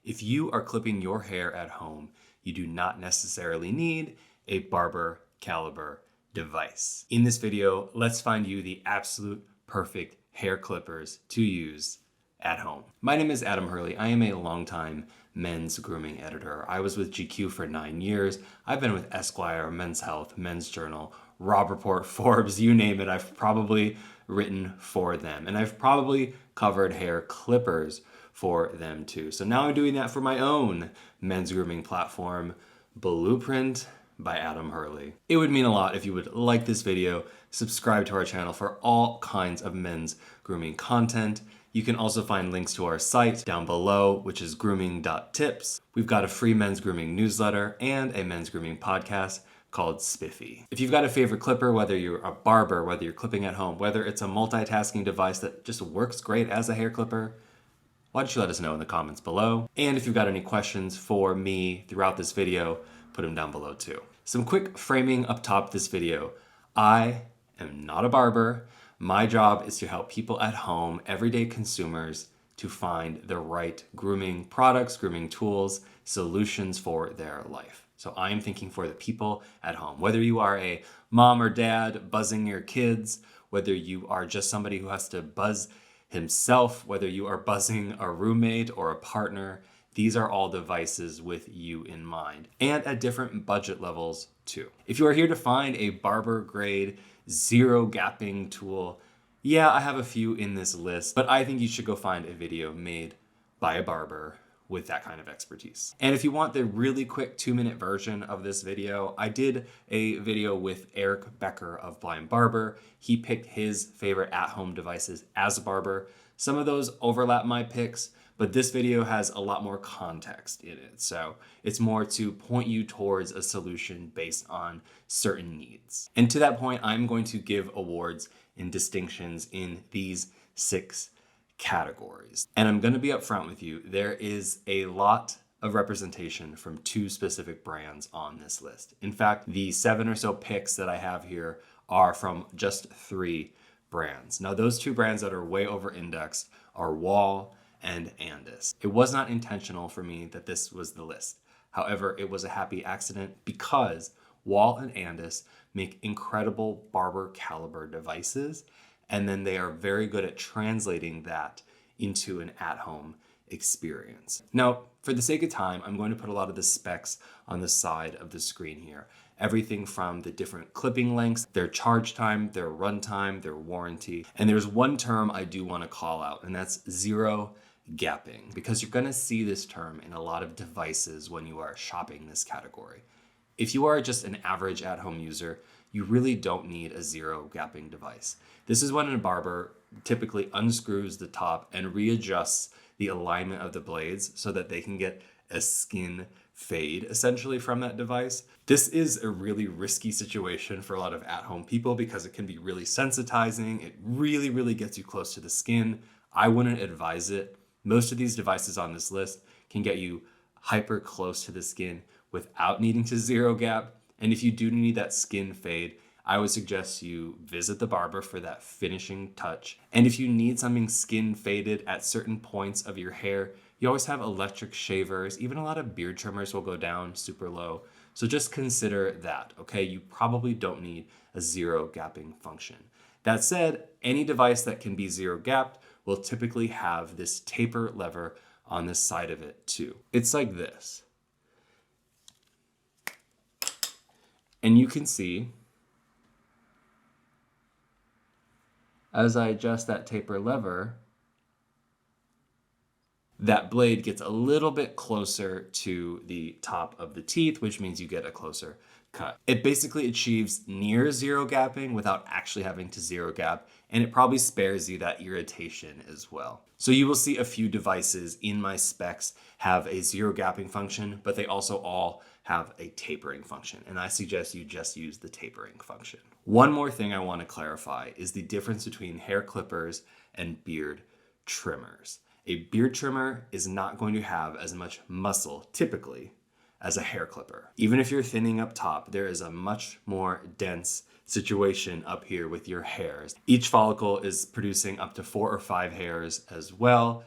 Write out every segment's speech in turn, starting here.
If you are clipping your hair at home, you do not necessarily need a barber caliber device. In this video, let's find you the absolute perfect hair clippers to use at home. My name is Adam Hurley. I am a longtime men's grooming editor. I was with GQ for 9 years. I've been with Esquire, Men's Health, Men's Journal, Robb Report, Forbes, you name it. I've probably written for them. And I've probably covered hair clippers for them too. So now I'm doing that for my own men's grooming platform, Blueprint by Adam Hurley. It would mean a lot if you would like this video, subscribe to our channel for all kinds of men's grooming content. You can also find links to our site down below, which is grooming.tips. We've got a free men's grooming newsletter and a men's grooming podcast called Spiffy. If you've got a favorite clipper, whether you're a barber, whether you're clipping at home, whether it's a multitasking device that just works great as a hair clipper, why don't you let us know in the comments below? And if you've got any questions for me throughout this video, put them down below too. Some quick framing up top this video. I am not a barber. My job is to help people at home, everyday consumers, to find the right grooming products, grooming tools, solutions for their life. So I'm thinking for the people at home. Whether you are a mom or dad buzzing your kids, whether you are just somebody who has to buzz himself, whether you are buzzing a roommate or a partner, these are all devices with you in mind, and at different budget levels too. If you are here to find a barber grade, zero gapping tool, yeah, I have a few in this list, but I think you should go find a video made by a barber with that kind of expertise. And if you want the really quick 2-minute version of this video, I did a video with Eric Becker of Blind Barber. He picked his favorite at-home devices as a barber. Some of those overlap my picks, but this video has a lot more context in it. So it's more to point you towards a solution based on certain needs. And to that point, I'm going to give awards and distinctions in these 6 categories. And I'm going to be upfront with you. There is a lot of representation from 2 specific brands on this list. In fact, the 7 or so picks that I have here are from just 3 brands. Now, those 2 brands that are way over indexed are Wahl and Andis. It was not intentional for me that this was the list. However, it was a happy accident because Wahl and Andis make incredible barber caliber devices, and then they are very good at translating that into an at-home experience. Now, for the sake of time, I'm going to put a lot of the specs on the side of the screen here. Everything from the different clipping lengths, their charge time, their run time, their warranty. And there's one term I do want to call out, and that's zero gapping, because you're going to see this term in a lot of devices when you are shopping this category. If you are just an average at-home user, you really don't need a zero gapping device. This is when a barber typically unscrews the top and readjusts the alignment of the blades so that they can get a skin fade essentially from that device. This is a really risky situation for a lot of at-home people because it can be really sensitizing. It really gets you close to the skin. I wouldn't advise it. Most of these devices on this list can get you hyper close to the skin without needing to zero gap. And if you do need that skin fade, I would suggest you visit the barber for that finishing touch. And if you need something skin faded at certain points of your hair, you always have electric shavers. Even a lot of beard trimmers will go down super low. So just consider that, okay? You probably don't need a zero gapping function. That said, any device that can be zero gapped will typically have this taper lever on the side of it too. It's like this. And you can see, as I adjust that taper lever, that blade gets a little bit closer to the top of the teeth, which means you get a closer cut. It basically achieves near zero gapping without actually having to zero gap, and it probably spares you that irritation as well. So you will see a few devices in my specs have a zero gapping function, but they also all have a tapering function, and I suggest you just use the tapering function. One more thing I want to clarify is the difference between hair clippers and beard trimmers. A beard trimmer is not going to have as much muscle, typically, as a hair clipper. Even if you're thinning up top, there is a much more dense situation up here with your hairs. Each follicle is producing up to 4 or 5 hairs as well,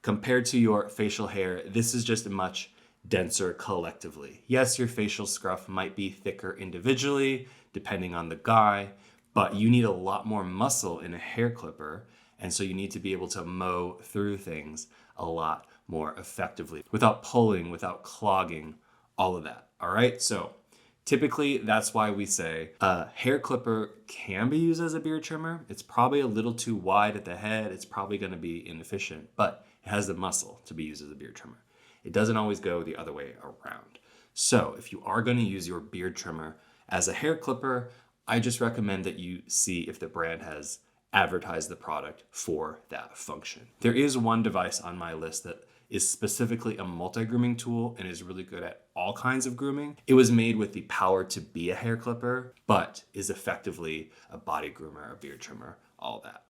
Compared to your facial hair, this is just much denser collectively. Yes, your facial scruff might be thicker individually, depending on the guy, but you need a lot more muscle in a hair clipper, and so you need to be able to mow through things a lot more effectively without pulling, without clogging, all of that. All right, so typically that's why we say a hair clipper can be used as a beard trimmer. It's probably a little too wide at the head. It's probably going to be inefficient, but it has the muscle to be used as a beard trimmer. It doesn't always go the other way around. So if you are going to use your beard trimmer as a hair clipper, I just recommend that you see if the brand has advertised the product for that function. There is one device on my list that is specifically a multi-grooming tool and is really good at all kinds of grooming. It was made with the power to be a hair clipper, but is effectively a body groomer, a beard trimmer, all that.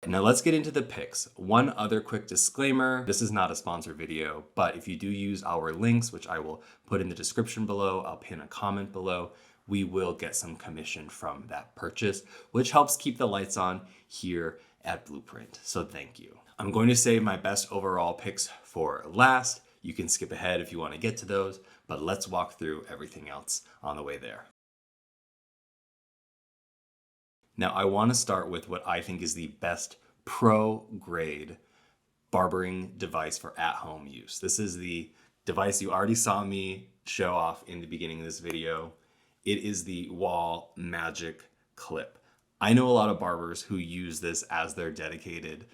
Now let's get into the picks. One other quick disclaimer, this is not a sponsored video, but if you do use our links, which I will put in the description below, I'll pin a comment below, we will get some commission from that purchase, which helps keep the lights on here at Blueprint. So thank you. I'm going to save my best overall picks for last. You can skip ahead if you want to get to those, but let's walk through everything else on the way there. Now, I want to start with what I think is the best pro-grade barbering device for at-home use. This is the device you already saw me show off in the beginning of this video. It is the Wahl Magic Clip. I know a lot of barbers who use this as their dedicated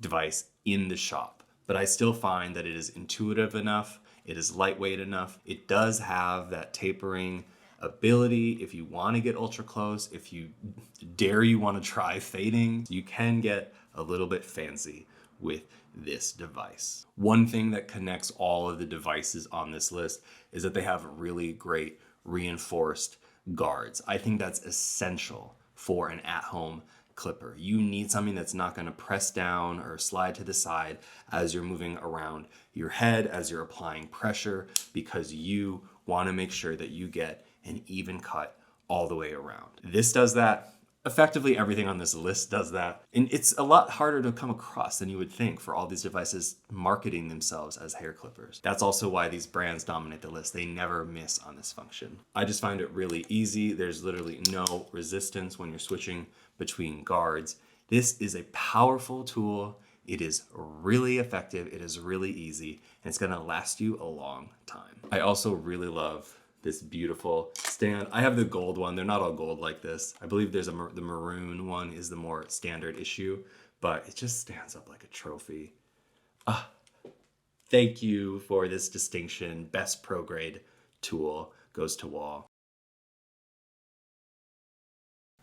device in the shop, but I still find that it is intuitive enough, it is lightweight enough, it does have that tapering ability. If you want to get ultra close, if you want to try fading, you can get a little bit fancy with this device. One thing that connects all of the devices on this list is that they have really great reinforced guards. I think that's essential for an at-home clipper. You need something that's not going to press down or slide to the side as you're moving around your head, as you're applying pressure, because you want to make sure that you get an even cut all the way around. This does that. Effectively, everything on this list does that. And it's a lot harder to come across than you would think for all these devices marketing themselves as hair clippers. That's also why these brands dominate the list. They never miss on this function. I just find it really easy. There's literally no resistance when you're switching between guards. This is a powerful tool. It is really effective. It is really easy. And it's gonna last you a long time. I also really love this beautiful stand. I have the gold one. They're not all gold like this. I believe there's the maroon one is the more standard issue, but it just stands up like a trophy. Thank you for this distinction. Best pro grade tool goes to Wahl.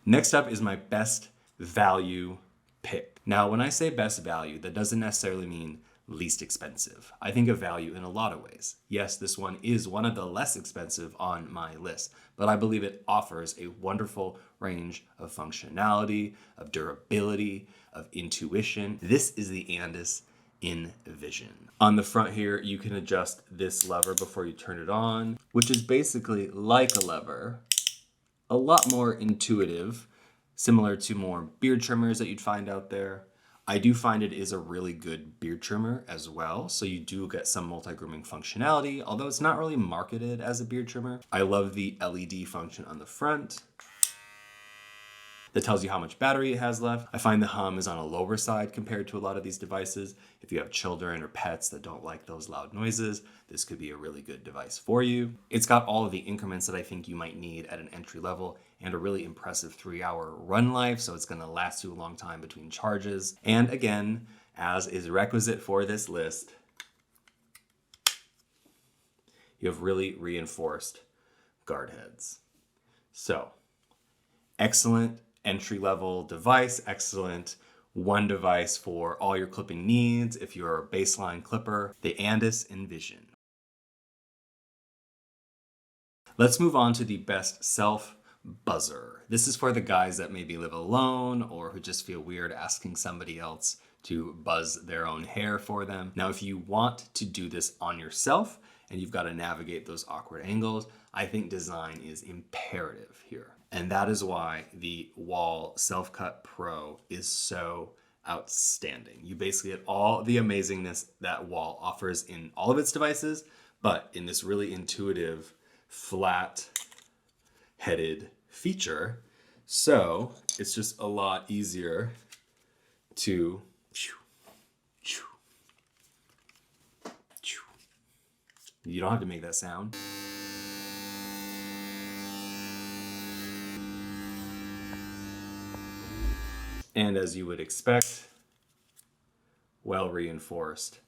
Next up is my best value pick. Now, when I say best value, that doesn't necessarily mean least expensive. I think of value in a lot of ways. Yes, this one is one of the less expensive on my list, but I believe it offers a wonderful range of functionality, of durability, of intuition. This is the Andis Envision. On the front here, you can adjust this lever before you turn it on, which is basically like a lever, a lot more intuitive, similar to more beard trimmers that you'd find out there. I do find it is a really good beard trimmer as well, so you do get some multi-grooming functionality, although it's not really marketed as a beard trimmer. I love the LED function on the front that tells you how much battery it has left. I find the hum is on a lower side compared to a lot of these devices. If you have children or pets that don't like those loud noises, this could be a really good device for you. It's got all of the increments that I think you might need at an entry level and a really impressive 3-hour run life, so it's gonna last you a long time between charges. And again, as is requisite for this list, you have really reinforced guard heads. So, excellent entry-level device, excellent one device for all your clipping needs. If you're a baseline clipper, the Andis Envision. Let's move on to the best self buzzer. This is for the guys that maybe live alone or who just feel weird asking somebody else to buzz their own hair for them. Now, if you want to do this on yourself and you've got to navigate those awkward angles, I think design is imperative here. And that is why the Wahl Self-Cut Pro is so outstanding. You basically get all the amazingness that Wahl offers in all of its devices, but in this really intuitive, flat-headed feature. So it's just a lot easier to you don't have to make that sound. And as you would expect, well reinforced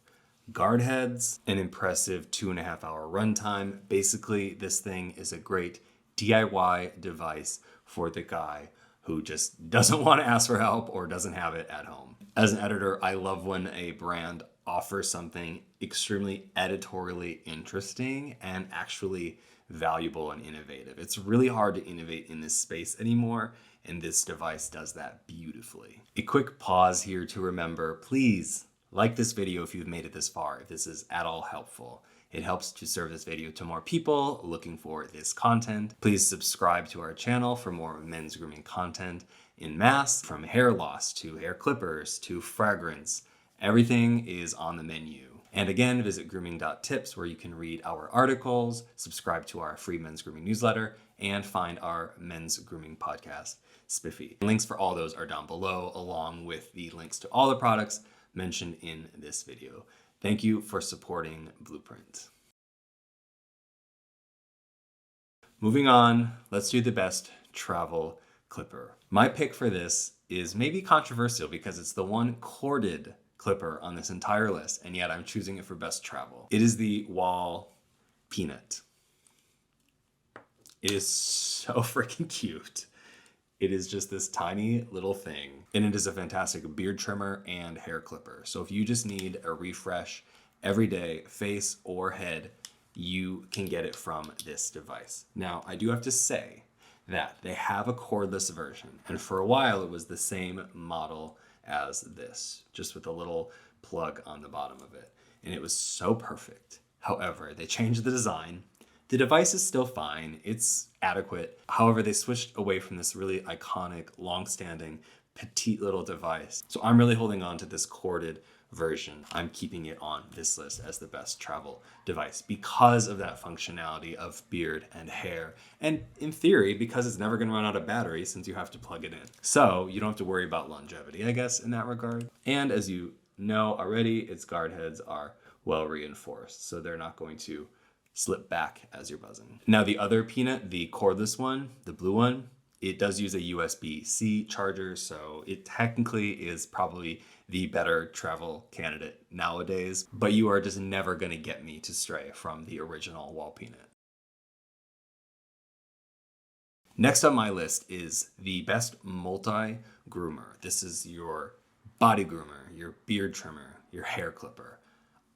guard heads, an impressive 2.5 hour runtime. Basically, this thing is a great DIY device for the guy who just doesn't want to ask for help or doesn't have it at home. As an editor, I love when a brand offers something extremely editorially interesting and actually valuable and innovative. It's really hard to innovate in this space anymore, and this device does that beautifully. A quick pause here to remember, please like this video if you've made it this far, if this is at all helpful. It helps to serve this video to more people looking for this content. Please subscribe to our channel for more men's grooming content in mass, from hair loss to hair clippers to fragrance. Everything is on the menu. And again, visit grooming.tips where you can read our articles, subscribe to our free men's grooming newsletter, and find our men's grooming podcast, Spiffy. Links for all those are down below, along with the links to all the products mentioned in this video. Thank you for supporting Blueprint. Moving on, let's do the best travel clipper. My pick for this is maybe controversial because it's the one corded clipper on this entire list, and yet I'm choosing it for best travel. It is the Wahl Peanut. It is so freaking cute. It is just this tiny little thing, and it is a fantastic beard trimmer and hair clipper. So if you just need a refresh every day, face or head, you can get it from this device. Now, I do have to say that they have a cordless version, and for a while it was the same model as this, just with a little plug on the bottom of it, and it was so perfect. However, they changed the design. The device is still fine, it's adequate. However, they switched away from this really iconic, long-standing, petite little device. So I'm really holding on to this corded version. I'm keeping it on this list as the best travel device because of that functionality of beard and hair. And in theory, because it's never gonna run out of battery since you have to plug it in. So you don't have to worry about longevity, I guess, in that regard. And as you know already, its guard heads are well reinforced, so they're not going to slip back as you're buzzing. Now the other Peanut, the cordless one, the blue one, it does use a USB-C charger, so it technically is probably the better travel candidate nowadays, but you are just never gonna get me to stray from the original Wahl Peanut. Next on my list is the best multi-groomer. This is your body groomer, your beard trimmer, your hair clipper,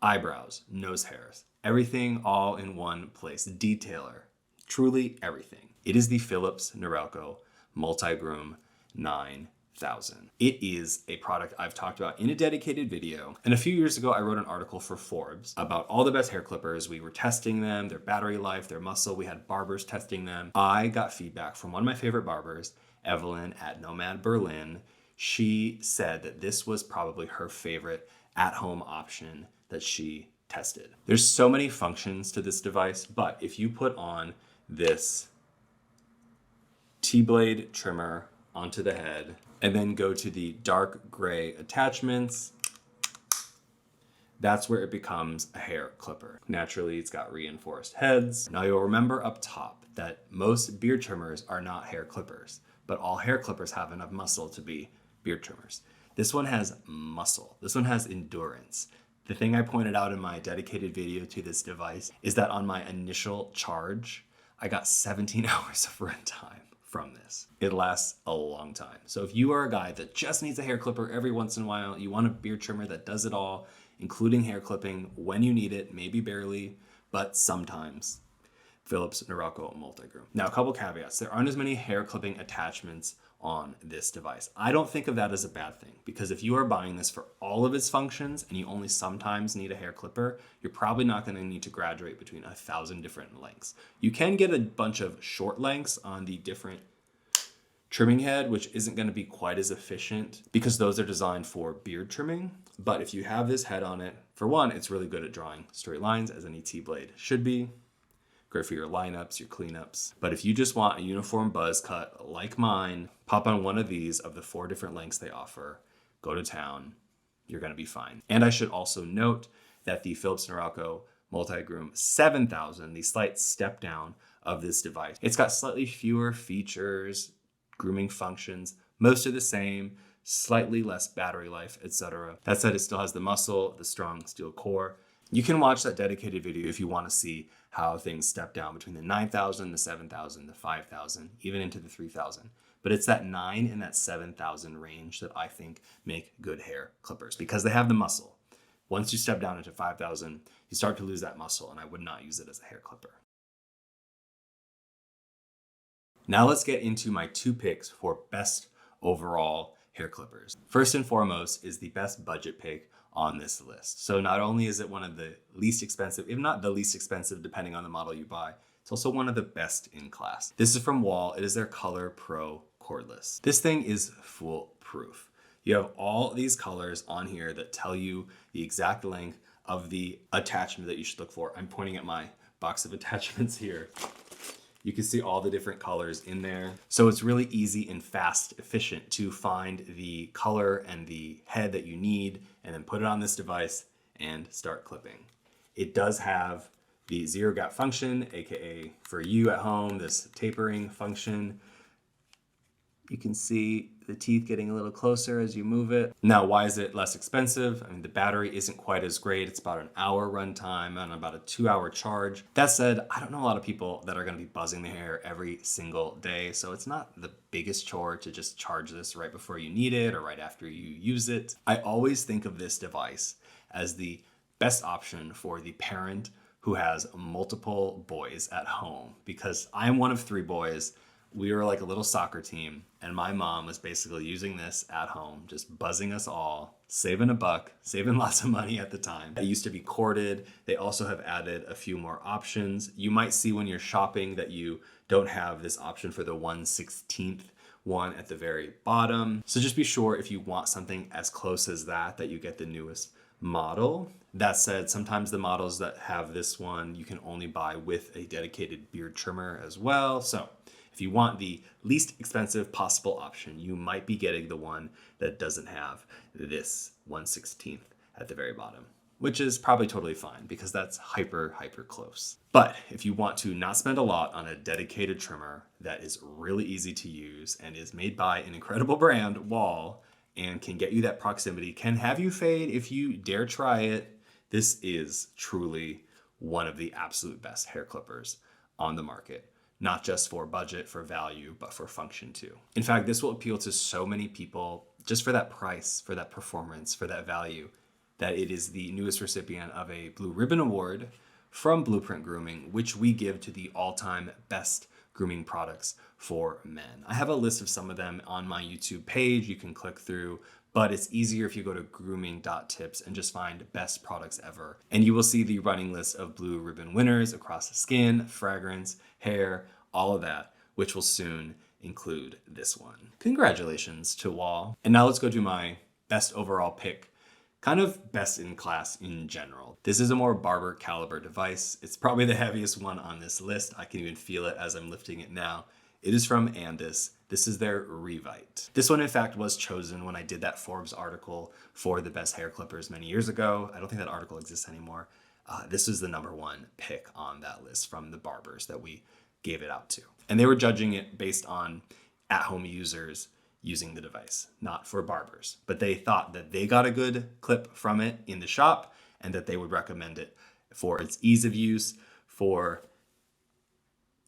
eyebrows, nose hairs, everything all in one place. Detailer, truly everything. It is the Philips Norelco Multigroom 9000. It is a product I've talked about in a dedicated video. And a few years ago, I wrote an article for Forbes about all the best hair clippers. We were testing them, their battery life, their muscle. We had barbers testing them. I got feedback from one of my favorite barbers, Evelyn at Nomad Berlin. She said that this was probably her favorite at-home option that she tested. There's so many functions to this device, but if you put on this T-blade trimmer onto the head and then go to the dark gray attachments, that's where it becomes a hair clipper. Naturally, it's got reinforced heads. Now you'll remember up top that most beard trimmers are not hair clippers, but all hair clippers have enough muscle to be beard trimmers. This one has muscle. This one has endurance. The thing I pointed out in my dedicated video to this device is that on my initial charge, I got 17 hours of runtime from this. It lasts a long time. So if you are a guy that just needs a hair clipper every once in a while, you want a beard trimmer that does it all, including hair clipping when you need it, maybe barely, but sometimes, Philips Norelco Multigroom. Now, a couple caveats. There aren't as many hair clipping attachments on this device. I don't think of that as a bad thing, because if you are buying this for all of its functions and you only sometimes need a hair clipper, you're probably not going to need to graduate between 1,000 different lengths. You can get a bunch of short lengths on the different trimming head, which isn't going to be quite as efficient because those are designed for beard trimming. But if you have this head on it, for one, it's really good at drawing straight lines, as any T-blade should be. Great for your lineups, your cleanups. But if you just want a uniform buzz cut like mine, pop on one of these of the 4 different lengths they offer, go to town, you're going to be fine. And I should also note that the Philips Norelco Multigroom 7000, the slight step down of this device, it's got slightly fewer features, grooming functions, most are the same, slightly less battery life, etc. That said, it still has the muscle, the strong steel core. You can watch that dedicated video if you want to see how things step down between the 9000, the 7000, the 5000, even into the 3000. But it's that 9 and that 7000 range that I think make good hair clippers because they have the muscle. Once you step down into 5000, you start to lose that muscle, and I would not use it as a hair clipper. Now let's get into my 2 picks for best overall hair clippers. First and foremost is the best budget pick on this list. So not only is it one of the least expensive, if not the least expensive, depending on the model you buy, it's also one of the best in class. This is from Wahl. It is their Color Pro cordless. This thing is foolproof. You have all these colors on here that tell you the exact length of the attachment that you should look for. I'm pointing at my box of attachments here. You can see all the different colors in there. So it's really easy and fast, efficient to find the color and the head that you need and then put it on this device and start clipping. It does have the zero gap function, AKA for you at home, this tapering function. You can see the teeth getting a little closer as you move it. Now, why is it less expensive? I mean, the battery isn't quite as great. It's about an hour runtime and about a 2-hour charge. That said, I don't know a lot of people that are gonna be buzzing their hair every single day, so it's not the biggest chore to just charge this right before you need it or right after you use it. I always think of this device as the best option for the parent who has multiple boys at home, because I'm one of 3 boys. We were like a little soccer team, and my mom was basically using this at home, just buzzing us all, saving a buck, saving lots of money at the time. It used to be corded. They also have added a few more options. You might see when you're shopping that you don't have this option for the 1/16th one at the very bottom. So just be sure if you want something as close as that, that you get the newest model. That said, sometimes the models that have this one, you can only buy with a dedicated beard trimmer as well. So if you want the least expensive possible option, you might be getting the one that doesn't have this 1/16th at the very bottom, which is probably totally fine because that's hyper close. But if you want to not spend a lot on a dedicated trimmer that is really easy to use and is made by an incredible brand, Wahl, and can get you that proximity, can have you fade if you dare try it, this is truly one of the absolute best hair clippers on the market. Not just for budget, for value, but for function too. In fact, this will appeal to so many people just for that price, for that performance, for that value, that it is the newest recipient of a Blue Ribbon Award from Blueprint Grooming, which we give to the all-time best grooming products for men. I have a list of some of them on my YouTube page. You can click through, but it's easier if you go to grooming.tips and just find best products ever. And you will see the running list of Blue Ribbon winners across skin, fragrance, hair, all of that, which will soon include this one. Congratulations to Wahl. And now let's go to my best overall pick, kind of best in class in general. This is a more barber caliber device. It's probably the heaviest one on this list. I can even feel it as I'm lifting it now. It is from Andis. This is their Revite. This one, in fact, was chosen when I did that Forbes article for the best hair clippers many years ago. I don't think that article exists anymore. This was the #1 pick on that list from the barbers that we gave it out to. And they were judging it based on at-home users using the device, not for barbers. But they thought that they got a good clip from it in the shop and that they would recommend it for its ease of use, for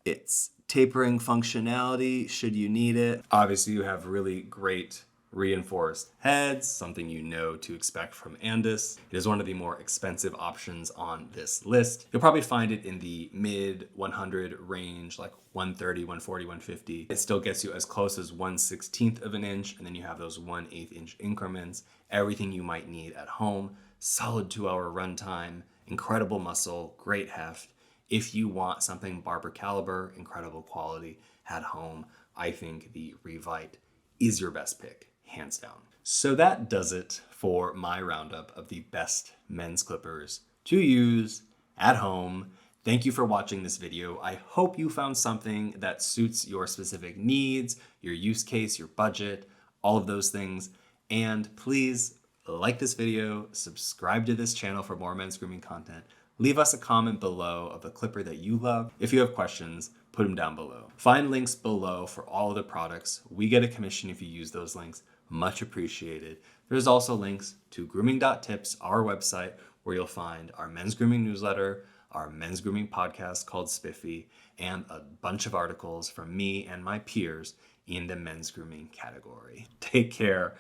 its tapering functionality should you need it. Obviously, you have really great reinforced heads, something you know to expect from Andis. It is one of the more expensive options on this list. You'll probably find it in the mid 100 range, like 130, 140, 150. It still gets you as close as 1/16th of an inch, and then you have those 1/8 inch increments. Everything you might need at home. Solid 2-hour runtime, incredible muscle, great heft. If you want something barber caliber, incredible quality at home, I think the Revite is your best pick, hands down. So that does it for my roundup of the best men's clippers to use at home. Thank you for watching this video. I hope you found something that suits your specific needs, your use case, your budget, all of those things. And please like this video, subscribe to this channel for more men's grooming content. Leave us a comment below of the clipper that you love. If you have questions, put them down below. Find links below for all of the products. We get a commission if you use those links. Much appreciated. There's also links to grooming.tips, our website, where you'll find our men's grooming newsletter, our men's grooming podcast called Spiffy, and a bunch of articles from me and my peers in the men's grooming category. Take care.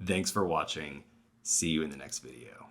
Thanks for watching. See you in the next video.